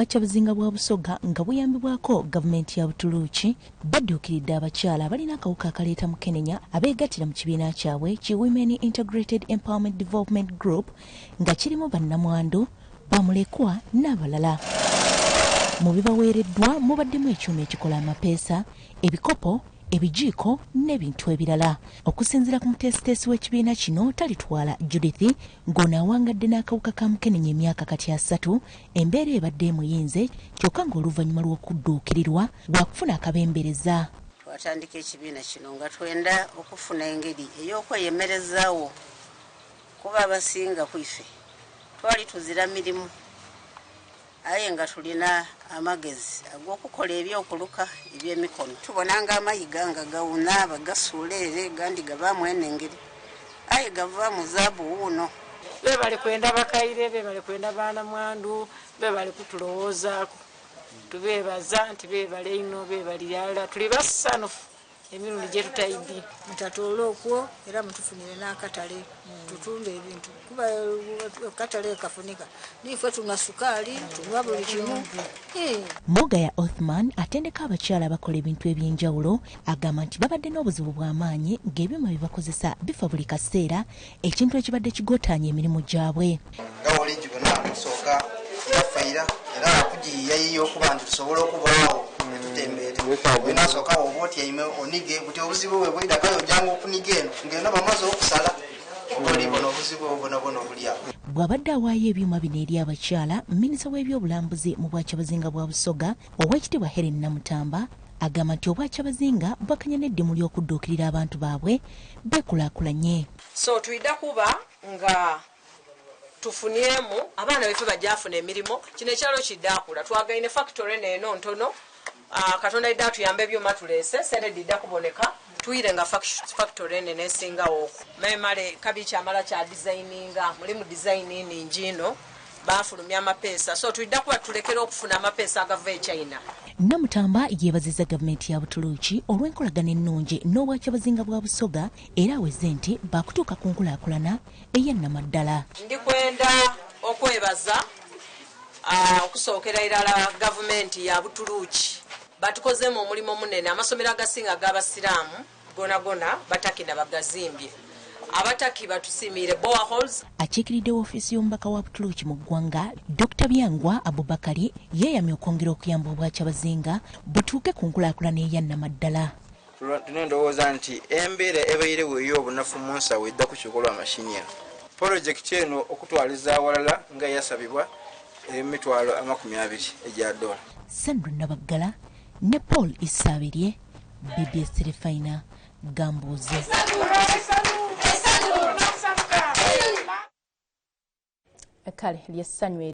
Abacabazinga bwa Busoga nga buyambibwako gavumenti ya Butuluuki badduukiridde abakyala abalina akawuka akaleeta mukenenya abeegattira mu kibiina kyabwe ki Women Integrated Empowerment Development Group nga kirimu bannamwandu bamulekwa n'abalala. Mu bibaweereddwa mubaddemu ekyuma ekikola amapeesa, ebikopo, ebijiiko n'ebintu ebirala. Okusinziira ku muteesiteesi w'ekibiina kino Talitwala Judith ng'ono awangadde n'akawuka ka mukenenya emyaka kati 3, embeera ebadde emuyinze kyokka ng'oluvannyuma lw'okudduukirirwa lwakufuna akabembereza. Twatandika ekibiina kino nga twenda okufuna engeri ey'okweyemerezaawo kuba abasinga ku ife twali tuzira mirimu aye nga tulina amagezi ag'okukola ebyokuluka eby'emikono. Tubonanga amayiga nga gawuna bagasuula ere gandi gavaamu eno engeri aye gava mu zaabu wuuno. Bebale kwenda bakaire, bebale kwenda baanamwandu, bebale kutulowoozaako. Tubeebaza nti beebale ino beebalirala tuli bassanufu emirundi gye tutayidde. Mutatoola okwo era mutufunire n'akatale tutunde ebintu kuba akatale kafunika nife tuna sukaali tunywa buli kimu. Mogaya Othman atendeka abakyala abakola ebintu eby'enjawulo agamba nti babadde n'obuzibu bw'amaanyi ng'ebyuma bibakozesa bifa buli kaseera ekintu ekibadde kigootaanya emirimu gyabwe. Nga oligi bonna kusooka yafayira era akugiyiyayiya okuba nti tusobole okubaawo tutembeere wenasooka oba otyaime onige buti obuzibu bwe bwidakayo ojjanga okuniga eno ng'eno bamaze okusala olibona obuzibu obubonabona obuli awo. Bw'abadde awaayo ebyuma bino eri abakyala, minisita w'ebyobulambuzi mu Bwakyabazinga bwa Busoga Oweekitiibwa Helen Namutamba agamba nti Obwakyabazinga bwakanya n'eddimu ly'okudduukirira abantu baabwe beekulaakulanye. So tuyidda kuba nga tufunyemu abaana baffe bajjafuna emirimu kino ekyalo kiddaakula twagaine factory neeno ntono Katonda idda atuyamba ebyuma tuleese sente didda kuboneka tuyire nga factory ene nesingawo memale kabichi amala kya designinga mulimu design ningi ino bafulumya amapeesa so tuyidda kuba tulekera okufuna amapeesa agava e China. Namutamba yeebazizza gavumenti ya Butuluuki olw'enkolagana ennungi n'Obwakyabazinga bwa Busoga era aweze nti baakutuuka ku nkulaakulana eyannamaddala. Ndikwenda okwebaza okusookera irala gavumenti ya Butuluuki batukozemu omulimu munene. Amasomero agasinga ag'abasiraamu gona batakina bagazimbye abataki batusimire boreholes. Akiikiridde woofiisi y'omubaka wa Butuluuki mu ggwanga Dr. Byangwa Abubakari yeeyamye okwongera okuyamba Obwakyabazinga butuuke ku nkulaakulana eyannamaddala. Tunendowooza nti embeera ebayirewo ey'obunafu mu nsawo edda ku kikolwa amashiniya pulojekiti eno okutwaliza awalala nga yasabibwa emitwalo 20 egya dola. Sandra Nabaggala ne Paul Isabirye, BBS Refina, Gambuzi. Kale lyessanyu